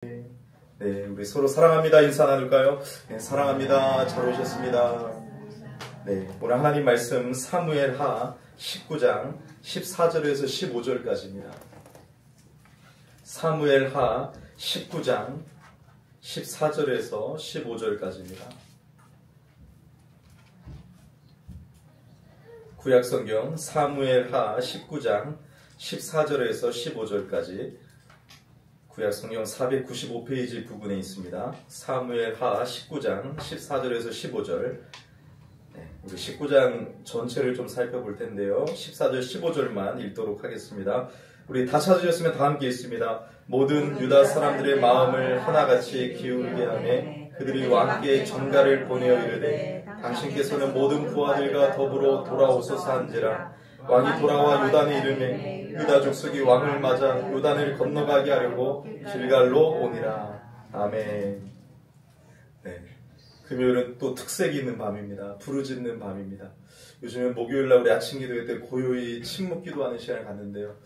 네, 우리 서로 사랑합니다. 인사 나눌까요? 네, 사랑합니다. 잘 오셨습니다. 네, 오늘 하나님 말씀 사무엘하 19장 14절에서 15절까지입니다. 사무엘하 19장 14절에서 15절까지입니다. 구약성경 사무엘하 19장 14절에서 15절까지 구약성경 495페이지 부분에 있습니다. 사무엘하 19장 14절에서 15절. 우리 19장 전체를 좀 살펴볼 텐데요. 14절 15절만 읽도록 하겠습니다. 우리 다 찾으셨으면 다 함께 있습니다. 모든 유다 사람들의 마음을 하나같이 기울게 하며 그들이 왕께 전가를 보내어 이르되 당신께서는 모든 부하들과 더불어 돌아오소서 한지라. 왕이 돌아와 요단에 이르매 유다 족속이 왕을 맞아 요단을 건너가게 하려고 길갈로 오니라. 아멘. 네, 금요일은 또 특색이 있는 밤입니다. 부르짖는 밤입니다. 요즘에 목요일날 우리 아침 기도회 때 고요히 침묵 기도하는 시간을 갖는데요.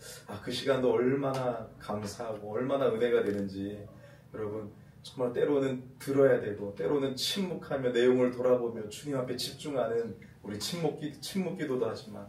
그 시간도 얼마나 감사하고 얼마나 은혜가 되는지 여러분 정말 때로는 들어야 되고 때로는 침묵하며 내용을 돌아보며 주님 앞에 집중하는 우리 침묵 기도도 하지만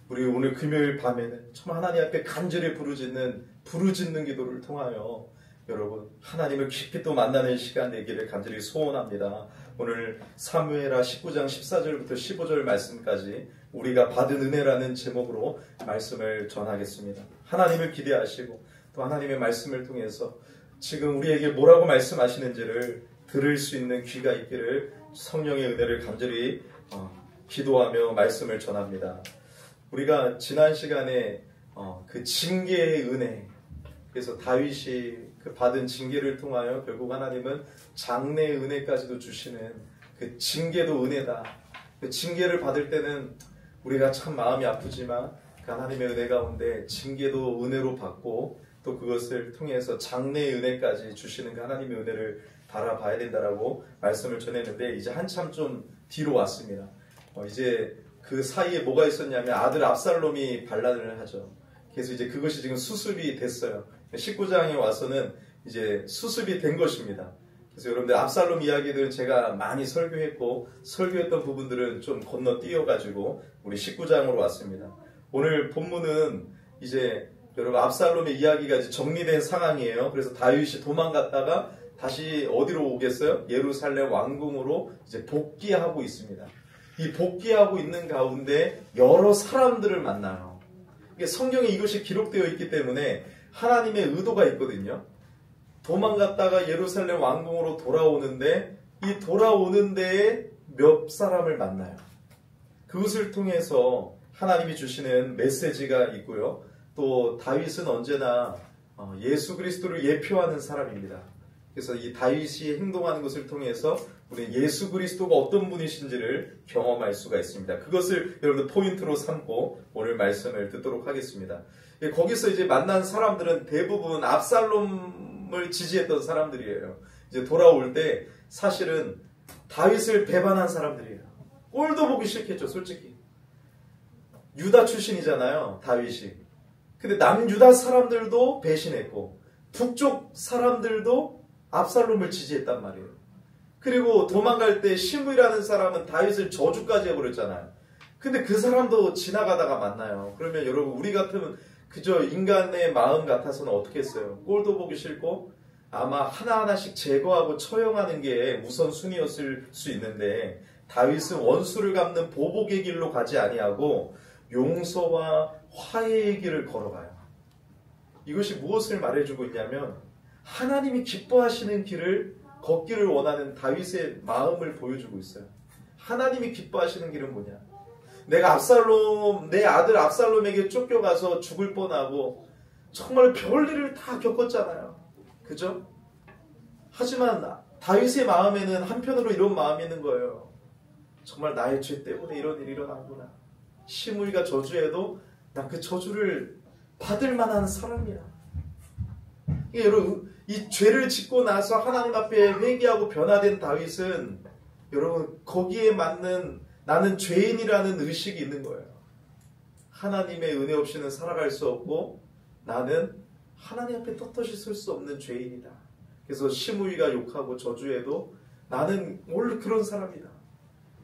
우리 오늘 금요일 밤에는 정말 하나님 앞에 간절히 부르짖는 기도를 통하여 여러분 하나님을 깊이 또 만나는 시간 되기를 간절히 소원합니다. 오늘 사무엘하 19장 14절부터 15절 말씀까지 우리가 받은 은혜라는 제목으로 말씀을 전하겠습니다. 하나님을 기대하시고 또 하나님의 말씀을 통해서 지금 우리에게 뭐라고 말씀하시는지를 들을 수 있는 귀가 있기를 성령의 은혜를 간절히 기도하며 말씀을 전합니다. 우리가 지난 시간에 그 징계의 은혜, 그래서 다윗이 그 받은 징계를 통하여 결국 하나님은 장래의 은혜까지도 주시는 그 징계도 은혜다. 그 징계를 받을 때는 우리가 참 마음이 아프지만 그 하나님의 은혜 가운데 징계도 은혜로 받고 또 그것을 통해서 장래의 은혜까지 주시는 그 하나님의 은혜를 바라봐야 된다라고 말씀을 전했는데 이제 한참 좀 뒤로 왔습니다. 이제 그 사이에 뭐가 있었냐면 아들 압살롬이 반란을 하죠. 그래서 이제 그것이 지금 수습이 됐어요. 19장에 와서는 이제 수습이 된 것입니다. 그래서 여러분들 압살롬 이야기들 제가 많이 설교했고 설교했던 부분들은 좀 건너뛰어가지고 우리 19장으로 왔습니다. 오늘 본문은 이제 여러분 압살롬의 이야기가 이제 정리된 상황이에요. 그래서 다윗이 도망갔다가 다시 어디로 오겠어요? 예루살렘 왕궁으로 이제 복귀하고 있습니다. 이 복귀하고 있는 가운데 여러 사람들을 만나요. 성경에 이것이 기록되어 있기 때문에 하나님의 의도가 있거든요. 도망갔다가 예루살렘 왕궁으로 돌아오는데 이 돌아오는 데에 몇 사람을 만나요. 그것을 통해서 하나님이 주시는 메시지가 있고요. 또 다윗은 언제나 예수 그리스도를 예표하는 사람입니다. 그래서 이 다윗이 행동하는 것을 통해서 우리는 예수 그리스도가 어떤 분이신지를 경험할 수가 있습니다. 그것을 여러분들 포인트로 삼고 오늘 말씀을 듣도록 하겠습니다. 거기서 이제 만난 사람들은 대부분 압살롬을 지지했던 사람들이에요. 이제 돌아올 때 사실은 다윗을 배반한 사람들이에요. 꼴도 보기 싫겠죠, 솔직히. 유다 출신이잖아요, 다윗이. 근데 남유다 사람들도 배신했고 북쪽 사람들도 압살롬을 지지했단 말이에요. 그리고 도망갈 때 시므이라는 사람은 다윗을 저주까지 해버렸잖아요. 근데 그 사람도 지나가다가 만나요. 그러면 여러분 우리 같으면 그저 인간의 마음 같아서는 어떻게 했어요? 꼴도 보기 싫고 아마 하나하나씩 제거하고 처형하는 게 우선순위였을 수 있는데 다윗은 원수를 갚는 보복의 길로 가지 아니하고 용서와 화해의 길을 걸어가요. 이것이 무엇을 말해주고 있냐면 하나님이 기뻐하시는 길을 걷기를 원하는 다윗의 마음을 보여주고 있어요. 하나님이 기뻐하시는 길은 뭐냐? 내가 내 아들 압살롬에게 쫓겨가서 죽을 뻔하고 정말 별일을 다 겪었잖아요. 그죠? 하지만 다윗의 마음에는 한편으로 이런 마음이 있는 거예요. 정말 나의 죄 때문에 이런 일이 일어나구나. 시므이가 저주해도 나 그 저주를 받을 만한 사람이야. 여러분 이 죄를 짓고 나서 하나님 앞에 회개하고 변화된 다윗은 여러분 거기에 맞는 나는 죄인이라는 의식이 있는 거예요. 하나님의 은혜 없이는 살아갈 수 없고 나는 하나님 앞에 떳떳이 설 수 없는 죄인이다. 그래서 시므이가 욕하고 저주해도 나는 원래 그런 사람이다.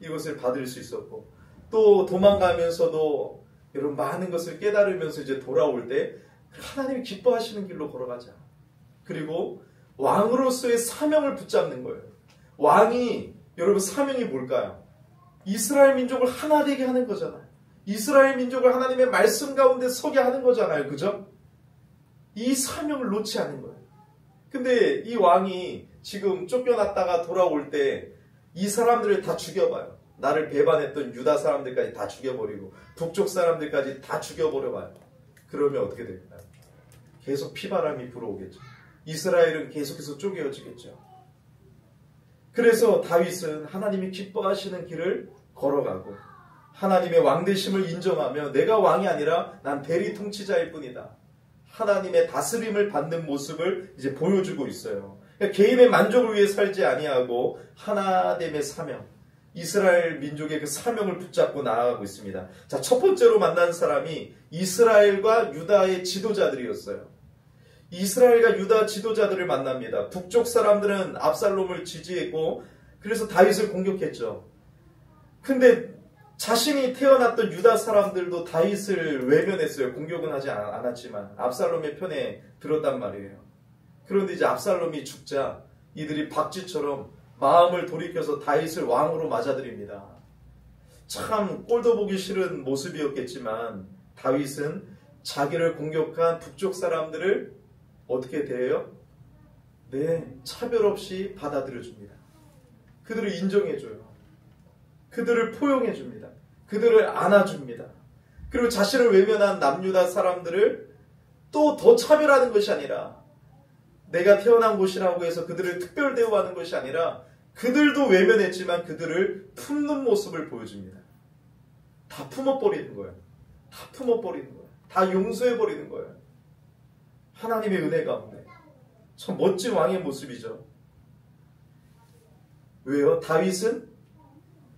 이것을 받을 수 있었고, 또 도망가면서도 여러분 많은 것을 깨달으면서 이제 돌아올 때 하나님이 기뻐하시는 길로 걸어가자. 그리고 왕으로서의 사명을 붙잡는 거예요. 왕이 여러분 사명이 뭘까요? 이스라엘 민족을 하나 되게 하는 거잖아요. 이스라엘 민족을 하나님의 말씀 가운데 서게 하는 거잖아요. 그죠? 이 사명을 놓지 않는 거예요. 근데 이 왕이 지금 쫓겨났다가 돌아올 때 이 사람들을 다 죽여봐요. 나를 배반했던 유다 사람들까지 다 죽여버리고 북쪽 사람들까지 다 죽여버려봐요. 그러면 어떻게 될까요? 계속 피바람이 불어오겠죠. 이스라엘은 계속해서 쪼개어지겠죠. 그래서 다윗은 하나님이 기뻐하시는 길을 걸어가고 하나님의 왕되심을 인정하며 내가 왕이 아니라 난 대리 통치자일 뿐이다. 하나님의 다스림을 받는 모습을 이제 보여주고 있어요. 그러니까 개인의 만족을 위해 살지 아니하고 하나님의 사명, 이스라엘 민족의 그 사명을 붙잡고 나아가고 있습니다. 자, 첫 번째로 만난 사람이 이스라엘과 유다의 지도자들이었어요. 이스라엘과 유다 지도자들을 만납니다. 북쪽 사람들은 압살롬을 지지했고 그래서 다윗을 공격했죠. 근데 자신이 태어났던 유다 사람들도 다윗을 외면했어요. 공격은 하지 않았지만 압살롬의 편에 들었단 말이에요. 그런데 이제 압살롬이 죽자 이들이 박쥐처럼 마음을 돌이켜서 다윗을 왕으로 맞아들입니다. 참 꼴도 보기 싫은 모습이었겠지만 다윗은 자기를 공격한 북쪽 사람들을 어떻게 대해요? 네, 차별 없이 받아들여줍니다. 그들을 인정해줘요. 그들을 포용해줍니다. 그들을 안아줍니다. 그리고 자신을 외면한 남유다 사람들을 또 더 차별하는 것이 아니라 내가 태어난 곳이라고 해서 그들을 특별 대우하는 것이 아니라 그들도 외면했지만 그들을 품는 모습을 보여줍니다. 다 품어버리는 거예요. 다 품어버리는 거예요. 다 용서해버리는 거예요. 하나님의 은혜 가운데. 참 멋진 왕의 모습이죠. 왜요? 다윗은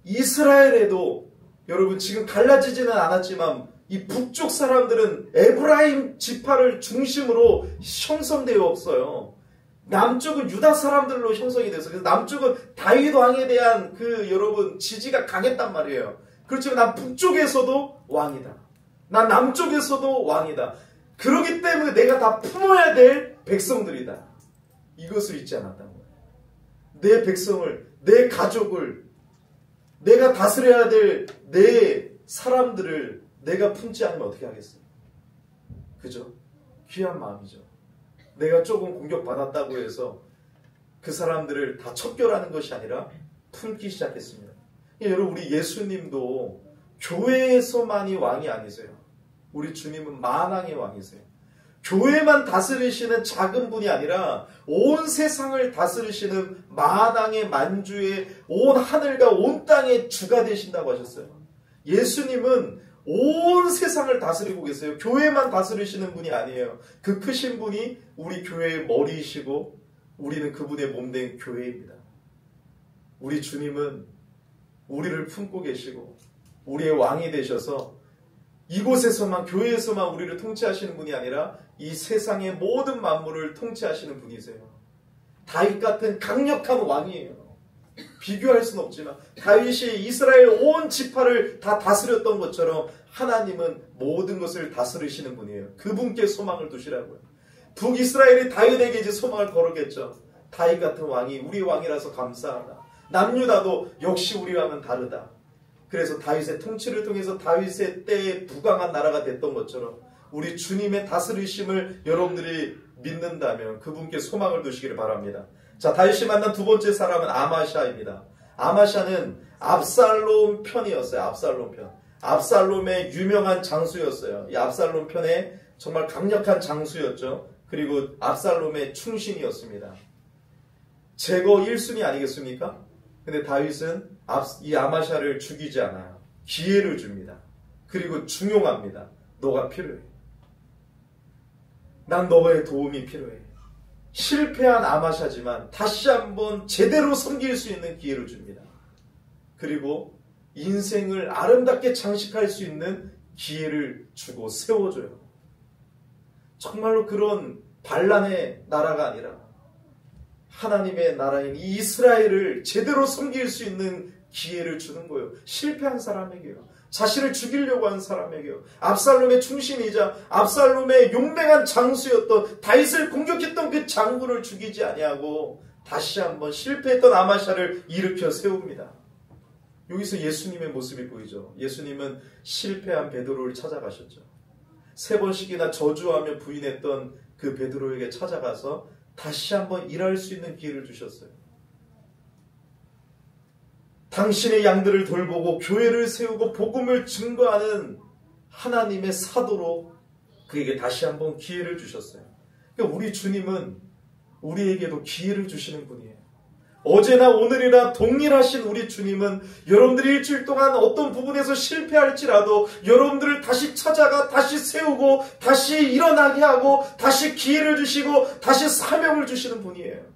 이스라엘에도 여러분 지금 갈라지지는 않았지만 이 북쪽 사람들은 에브라임 지파를 중심으로 형성되어 없어요. 남쪽은 유다 사람들로 형성이 돼서 그래서 남쪽은 다윗 왕에 대한 그 여러분 지지가 강했단 말이에요. 그렇지만 난 북쪽에서도 왕이다. 난 남쪽에서도 왕이다. 그렇기 때문에 내가 다 품어야 될 백성들이다. 이것을 잊지 않았단 거예요. 내 백성을, 내 가족을, 내가 다스려야 될 내 사람들을 내가 품지 않으면 어떻게 하겠어요? 그죠? 귀한 마음이죠. 내가 조금 공격받았다고 해서 그 사람들을 다 척결하는 것이 아니라 품기 시작했습니다. 여러분 우리 예수님도 교회에서만이 왕이 아니세요. 우리 주님은 만왕의 왕이세요. 교회만 다스리시는 작은 분이 아니라 온 세상을 다스리시는 만왕의 만주의 온 하늘과 온 땅의 주가 되신다고 하셨어요. 예수님은 온 세상을 다스리고 계세요. 교회만 다스리시는 분이 아니에요. 그 크신 분이 우리 교회의 머리이시고 우리는 그분의 몸된 교회입니다. 우리 주님은 우리를 품고 계시고 우리의 왕이 되셔서 이곳에서만 교회에서만 우리를 통치하시는 분이 아니라 이 세상의 모든 만물을 통치하시는 분이세요. 다윗 같은 강력한 왕이에요. 비교할 수는 없지만 다윗이 이스라엘 온 지파를 다 다스렸던 것처럼 하나님은 모든 것을 다스리시는 분이에요. 그분께 소망을 두시라고요. 북이스라엘이 다윗에게 이제 소망을 걸었겠죠. 다윗 같은 왕이 우리 왕이라서 감사하다. 남유다도 역시 우리 왕은 다르다. 그래서 다윗의 통치를 통해서 다윗의 때에 부강한 나라가 됐던 것처럼 우리 주님의 다스리심을 여러분들이 믿는다면 그분께 소망을 두시기를 바랍니다. 자, 다윗이 만난 두 번째 사람은 아마샤입니다. 아마샤는 압살롬 편이었어요. 압살롬 편. 압살롬의 유명한 장수였어요. 이 압살롬 편에 정말 강력한 장수였죠. 그리고 압살롬의 충신이었습니다. 제거 1순위 아니겠습니까? 근데 다윗은 이 아마샤를 죽이지 않아요. 기회를 줍니다. 그리고 중용합니다. 너가 필요해. 난 너의 도움이 필요해. 실패한 아마샤지만 다시 한번 제대로 섬길 수 있는 기회를 줍니다. 그리고 인생을 아름답게 장식할 수 있는 기회를 주고 세워줘요. 정말로 그런 반란의 나라가 아니라 하나님의 나라인 이 이스라엘을 제대로 섬길 수 있는 기회를 주는 거예요. 실패한 사람에게요. 자신을 죽이려고 한 사람에게요. 압살롬의 충신이자 압살롬의 용맹한 장수였던 다윗을 공격했던 그 장군을 죽이지 아니하고 다시 한번 실패했던 아마샤를 일으켜 세웁니다. 여기서 예수님의 모습이 보이죠. 예수님은 실패한 베드로를 찾아가셨죠. 3번씩이나 저주하며 부인했던 그 베드로에게 찾아가서 다시 한번 일할 수 있는 기회를 주셨어요. 당신의 양들을 돌보고 교회를 세우고 복음을 증거하는 하나님의 사도로 그에게 다시 한번 기회를 주셨어요. 그러니까 우리 주님은 우리에게도 기회를 주시는 분이에요. 어제나 오늘이나 동일하신 우리 주님은 여러분들이 일주일 동안 어떤 부분에서 실패할지라도 여러분들을 다시 찾아가 다시 세우고 다시 일어나게 하고 다시 기회를 주시고 다시 사명을 주시는 분이에요.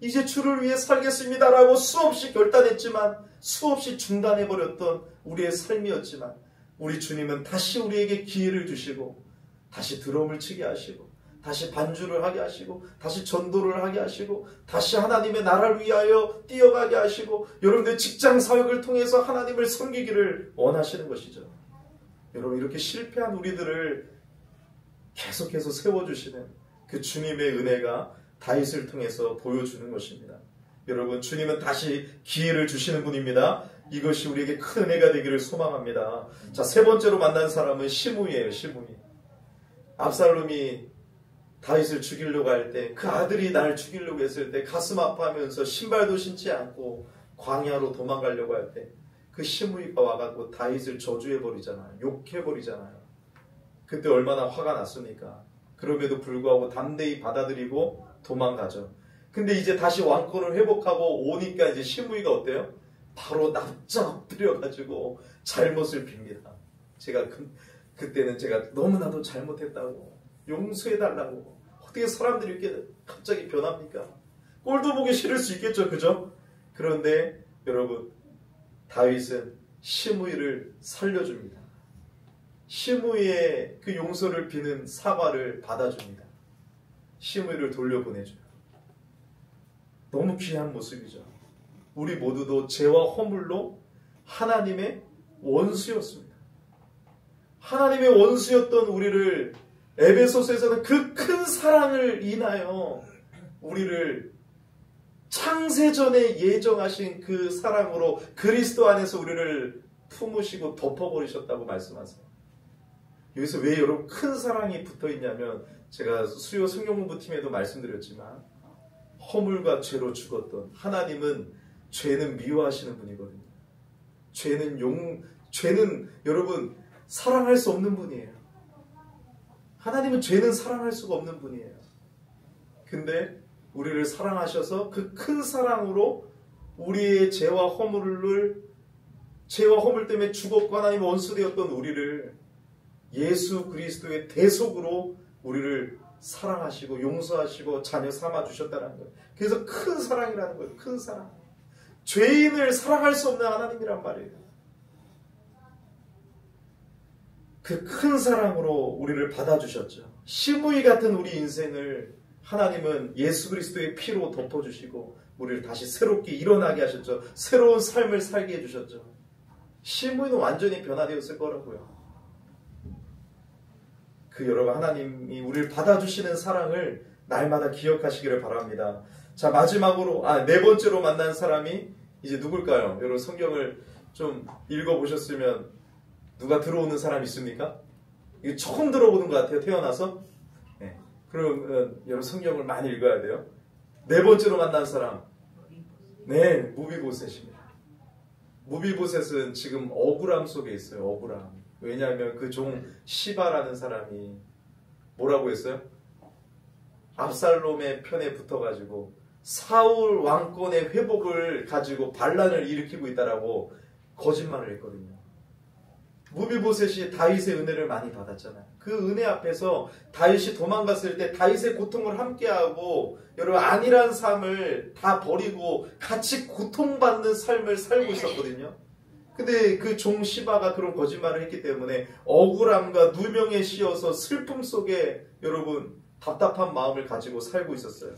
이제 주를 위해 살겠습니다라고 수없이 결단했지만 수없이 중단해버렸던 우리의 삶이었지만 우리 주님은 다시 우리에게 기회를 주시고 다시 드럼을 치게 하시고 다시 반주를 하게 하시고 다시 전도를 하게 하시고 다시 하나님의 나라를 위하여 뛰어가게 하시고 여러분들 직장 사역을 통해서 하나님을 섬기기를 원하시는 것이죠. 여러분 이렇게 실패한 우리들을 계속해서 세워주시는 그 주님의 은혜가 다윗을 통해서 보여주는 것입니다. 여러분 주님은 다시 기회를 주시는 분입니다. 이것이 우리에게 큰 은혜가 되기를 소망합니다. 자, 3번째로 만난 사람은 시므이예요. 시므이. 압살롬이 다윗을 죽이려고 할 때 그 아들이 나를 죽이려고 했을 때 가슴 아파하면서 신발도 신지 않고 광야로 도망가려고 할 때 그 시므이가 와가지고 다윗을 저주해버리잖아요. 욕해버리잖아요. 그때 얼마나 화가 났습니까? 그럼에도 불구하고 담대히 받아들이고 도망가죠. 근데 이제 다시 왕권을 회복하고 오니까 이제 시므이가 어때요? 바로 납작 엎드려가지고 잘못을 빕니다. 제가 그때는 제가 너무나도 잘못했다고 용서해달라고. 어떻게 사람들이 이렇게 갑자기 변합니까? 꼴도 보기 싫을 수 있겠죠. 그죠? 그런데 여러분 다윗은 시므이를 살려줍니다. 시므이의 그 용서를 비는 사과를 받아줍니다. 시므이를 돌려보내줘요. 너무 귀한 모습이죠. 우리 모두도 죄와 허물로 하나님의 원수였습니다. 하나님의 원수였던 우리를 에베소서에서는 그 큰 사랑을 인하여 우리를 창세전에 예정하신 그 사랑으로 그리스도 안에서 우리를 품으시고 덮어버리셨다고 말씀하세요. 여기서 왜 여러분 큰 사랑이 붙어있냐면 제가 수요 성경공부팀에도 말씀드렸지만 허물과 죄로 죽었던 하나님은 죄는 미워하시는 분이거든요. 죄는 여러분 사랑할 수 없는 분이에요. 하나님은 죄는 사랑할 수가 없는 분이에요. 근데 우리를 사랑하셔서 그 큰 사랑으로 우리의 죄와 허물 때문에 죽었고 하나님의 원수되었던 우리를 예수 그리스도의 대속으로 우리를 사랑하시고 용서하시고 자녀 삼아주셨다는 거예요. 그래서 큰 사랑이라는 거예요. 큰 사랑. 죄인을 사랑할 수 없는 하나님이란 말이에요. 그 큰 사랑으로 우리를 받아주셨죠. 시므이 같은 우리 인생을 하나님은 예수 그리스도의 피로 덮어주시고 우리를 다시 새롭게 일어나게 하셨죠. 새로운 삶을 살게 해주셨죠. 시므이는 완전히 변화되었을 거라고요. 그 여러분 하나님이 우리를 받아주시는 사랑을 날마다 기억하시기를 바랍니다. 자, 마지막으로 4번째로 만난 사람이 이제 누굴까요? 여러분 성경을 좀 읽어보셨으면 누가 들어오는 사람 있습니까? 이게 처음 들어보는 것 같아요. 태어나서. 네. 그러면 여러분 성경을 많이 읽어야 돼요. 4번째로 만난 사람. 네, 무비보셋입니다. 무비보셋은 지금 억울함 속에 있어요. 억울함. 왜냐하면 그 종 시바라는 사람이 뭐라고 했어요? 압살롬의 편에 붙어가지고 사울 왕권의 회복을 가지고 반란을 일으키고 있다라고 거짓말을 했거든요. 무비보셋이 다윗의 은혜를 많이 받았잖아요. 그 은혜 앞에서 다윗이 도망갔을 때 다윗의 고통을 함께하고 여러분 안일한 삶을 다 버리고 같이 고통받는 삶을 살고 있었거든요. 근데 그 종 시바가 그런 거짓말을 했기 때문에 억울함과 누명에 씌어서 슬픔 속에 여러분 답답한 마음을 가지고 살고 있었어요.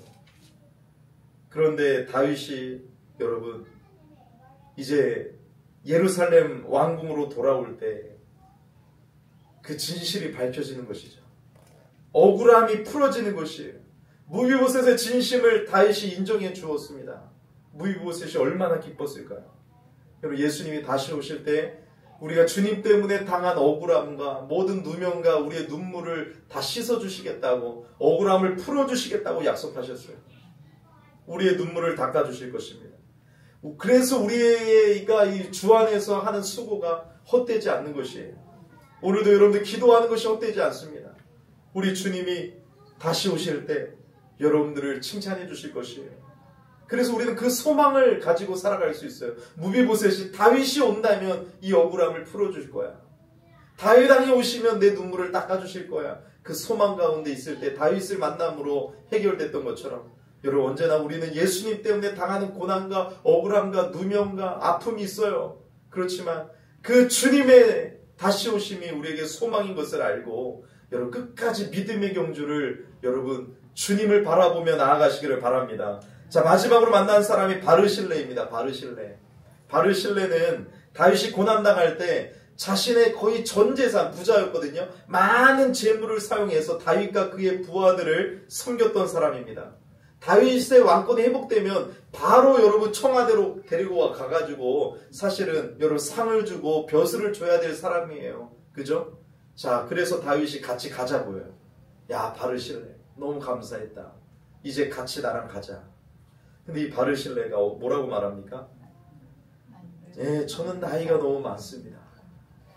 그런데 다윗이 여러분 이제 예루살렘 왕궁으로 돌아올 때 그 진실이 밝혀지는 것이죠. 억울함이 풀어지는 것이에요. 무비보셋의 진심을 다윗이 인정해 주었습니다. 무비보셋이 얼마나 기뻤을까요? 여러분 예수님이 다시 오실 때 우리가 주님 때문에 당한 억울함과 모든 누명과 우리의 눈물을 다 씻어주시겠다고, 억울함을 풀어주시겠다고 약속하셨어요. 우리의 눈물을 닦아주실 것입니다. 그래서 우리가 이 주 안에서 하는 수고가 헛되지 않는 것이에요. 오늘도 여러분들 기도하는 것이 헛되지 않습니다. 우리 주님이 다시 오실 때 여러분들을 칭찬해 주실 것이에요. 그래서 우리는 그 소망을 가지고 살아갈 수 있어요. 무비보셋이 다윗이 온다면 이 억울함을 풀어주실 거야. 다윗 왕이 오시면 내 눈물을 닦아주실 거야. 그 소망 가운데 있을 때 다윗을 만남으로 해결됐던 것처럼 여러분 언제나 우리는 예수님 때문에 당하는 고난과 억울함과 누명과 아픔이 있어요. 그렇지만 그 주님의 다시 오심이 우리에게 소망인 것을 알고 여러분 끝까지 믿음의 경주를 여러분 주님을 바라보며 나아가시기를 바랍니다. 자, 마지막으로 만난 사람이 바르실레입니다. 바르실레는 다윗이 고난당할 때 자신의 거의 전 재산, 부자였거든요. 많은 재물을 사용해서 다윗과 그의 부하들을 섬겼던 사람입니다. 다윗의 왕권이 회복되면 바로 여러분 청와대로 데리고 가가지고 사실은 여러분 상을 주고 벼슬을 줘야 될 사람이에요. 그죠? 자, 그래서 다윗이 같이 가자고요. 야, 바르실레 너무 감사했다. 이제 같이 나랑 가자. 근데 이 바르실레가 뭐라고 말합니까? 예, 저는 나이가 너무 많습니다.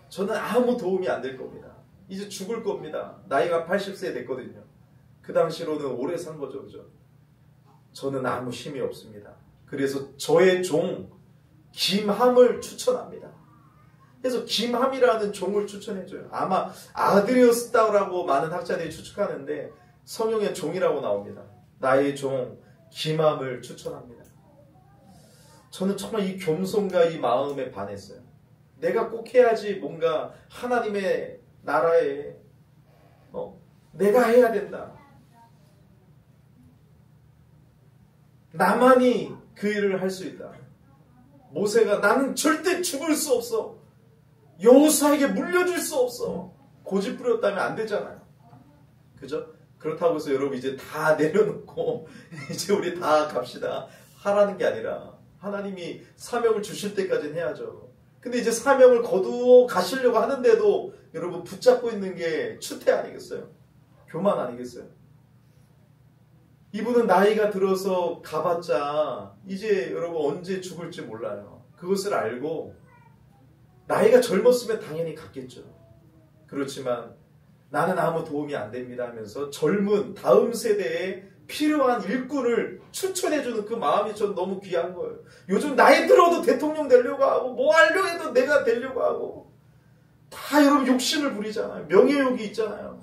저는 아무 도움이 안 될 겁니다. 이제 죽을 겁니다. 나이가 80세 됐거든요. 그 당시로는 오래 산 거죠. 그죠? 저는 아무 힘이 없습니다. 그래서 저의 종 김함을 추천합니다. 그래서 김함이라는 종을 추천해줘요. 아마 아들이었다고 많은 학자들이 추측하는데 성경에 종이라고 나옵니다. 나의 종 김함을 추천합니다. 저는 정말 이 겸손과 이 마음에 반했어요. 내가 꼭 해야지 뭔가 하나님의 나라에 내가 해야 된다. 나만이 그 일을 할 수 있다. 모세가 나는 절대 죽을 수 없어. 여호수아에게 물려줄 수 없어. 고집 부렸다면 안 되잖아요. 그죠? 그렇다고 해서 여러분 이제 다 내려놓고 이제 우리 다 갑시다. 하라는 게 아니라 하나님이 사명을 주실 때까지는 해야죠. 근데 이제 사명을 거두어 가시려고 하는데도 여러분 붙잡고 있는 게 추태 아니겠어요? 교만 아니겠어요? 이분은 나이가 들어서 가봤자 이제 여러분 언제 죽을지 몰라요. 그것을 알고 나이가 젊었으면 당연히 갔겠죠. 그렇지만 나는 아무 도움이 안 됩니다 하면서 젊은 다음 세대에 필요한 일꾼을 추천해주는 그 마음이 전 너무 귀한 거예요. 요즘 나이 들어도 대통령 되려고 하고 뭐 하려고 해도 내가 되려고 하고 다 여러분 욕심을 부리잖아요. 명예욕이 있잖아요.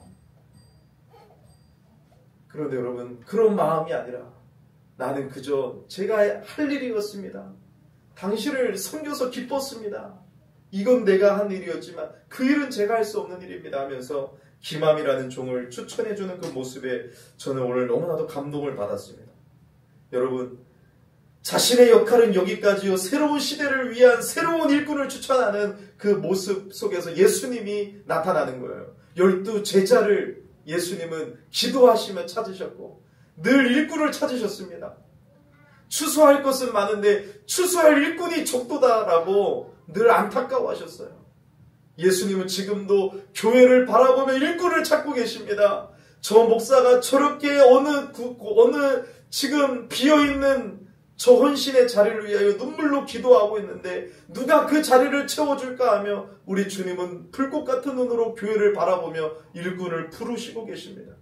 그런데 여러분 그런 마음이 아니라 나는 그저 제가 할 일이었습니다. 당신을 섬겨서 기뻤습니다. 이건 내가 한 일이었지만 그 일은 제가 할 수 없는 일입니다 하면서 김함이라는 종을 추천해주는 그 모습에 저는 오늘 너무나도 감동을 받았습니다. 여러분 자신의 역할은 여기까지요. 새로운 시대를 위한 새로운 일꾼을 추천하는 그 모습 속에서 예수님이 나타나는 거예요. 12 제자를 예수님은 기도하시며 찾으셨고 늘 일꾼을 찾으셨습니다. 추수할 것은 많은데 추수할 일꾼이 적도다라고 늘 안타까워하셨어요. 예수님은 지금도 교회를 바라보며 일꾼을 찾고 계십니다. 저 목사가 저렇게 어느 지금 비어있는 저 헌신의 자리를 위하여 눈물로 기도하고 있는데 누가 그 자리를 채워줄까 하며 우리 주님은 불꽃 같은 눈으로 교회를 바라보며 일꾼을 부르시고 계십니다.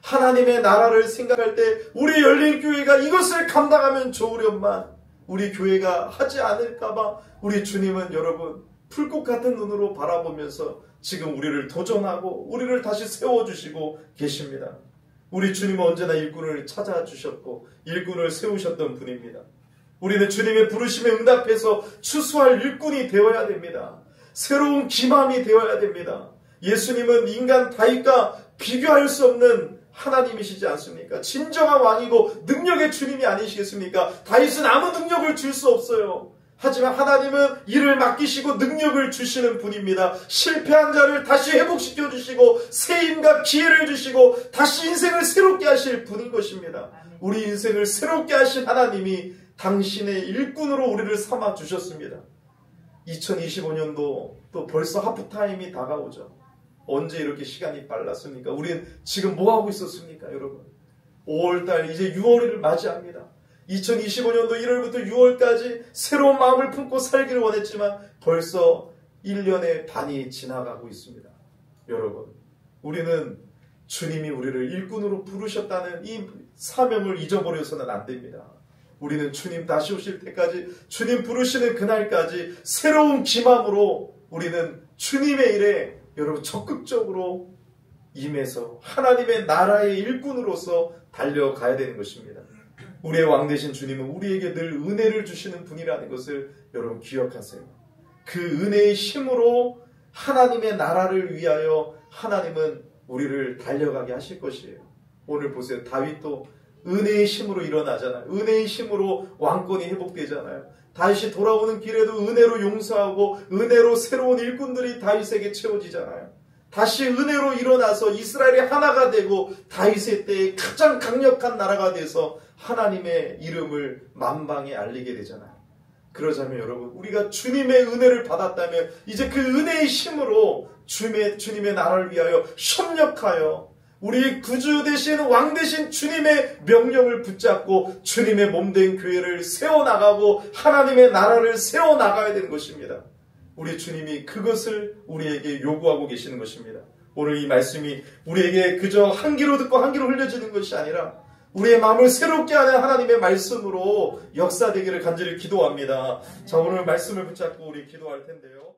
하나님의 나라를 생각할 때 우리 열린교회가 이것을 감당하면 좋으련만 우리 교회가 하지 않을까봐 우리 주님은 여러분 풀꽃 같은 눈으로 바라보면서 지금 우리를 도전하고 우리를 다시 세워주시고 계십니다. 우리 주님은 언제나 일꾼을 찾아주셨고 일꾼을 세우셨던 분입니다. 우리는 주님의 부르심에 응답해서 추수할 일꾼이 되어야 됩니다. 새로운 기맘이 되어야 됩니다. 예수님은 인간 다윗과 비교할 수 없는 하나님이시지 않습니까? 진정한 왕이고 능력의 주님이 아니시겠습니까? 다윗은 아무 능력을 줄 수 없어요. 하지만 하나님은 일을 맡기시고 능력을 주시는 분입니다. 실패한 자를 다시 회복시켜 주시고 새 힘과 기회를 주시고 다시 인생을 새롭게 하실 분인 것입니다. 우리 인생을 새롭게 하신 하나님이 당신의 일꾼으로 우리를 삼아 주셨습니다. 2025년도 또 벌써 하프타임이 다가오죠. 언제 이렇게 시간이 빨랐습니까? 우리는 지금 뭐하고 있었습니까, 여러분? 5월달 이제 6월을 맞이합니다. 2025년도 1월부터 6월까지 새로운 마음을 품고 살기를 원했지만 벌써 1년의 반이 지나가고 있습니다. 여러분, 우리는 주님이 우리를 일꾼으로 부르셨다는 이 사명을 잊어버려서는 안 됩니다. 우리는 주님 다시 오실 때까지, 주님 부르시는 그날까지 새로운 기맘으로 우리는 주님의 일에 여러분 적극적으로 임해서 하나님의 나라의 일꾼으로서 달려가야 되는 것입니다. 우리의 왕 되신 주님은 우리에게 늘 은혜를 주시는 분이라는 것을 여러분 기억하세요. 그 은혜의 힘으로 하나님의 나라를 위하여 하나님은 우리를 달려가게 하실 것이에요. 오늘 보세요. 다윗도 은혜의 힘으로 일어나잖아요. 은혜의 힘으로 왕권이 회복되잖아요. 다윗이 돌아오는 길에도 은혜로 용서하고 은혜로 새로운 일꾼들이 다윗에게 채워지잖아요. 다시 은혜로 일어나서 이스라엘이 하나가 되고 다윗의 때에 가장 강력한 나라가 돼서 하나님의 이름을 만방에 알리게 되잖아요. 그러자면 여러분, 우리가 주님의 은혜를 받았다면 이제 그 은혜의 힘으로 주님의 나라를 위하여 협력하여 우리 구주 되신 왕 되신 주님의 명령을 붙잡고 주님의 몸된 교회를 세워나가고 하나님의 나라를 세워나가야 되는 것입니다. 우리 주님이 그것을 우리에게 요구하고 계시는 것입니다. 오늘 이 말씀이 우리에게 그저 한 귀로 듣고 한 귀로 흘려지는 것이 아니라 우리의 마음을 새롭게 하는 하나님의 말씀으로 역사되기를 간절히 기도합니다. 자, 오늘 말씀을 붙잡고 우리 기도할 텐데요.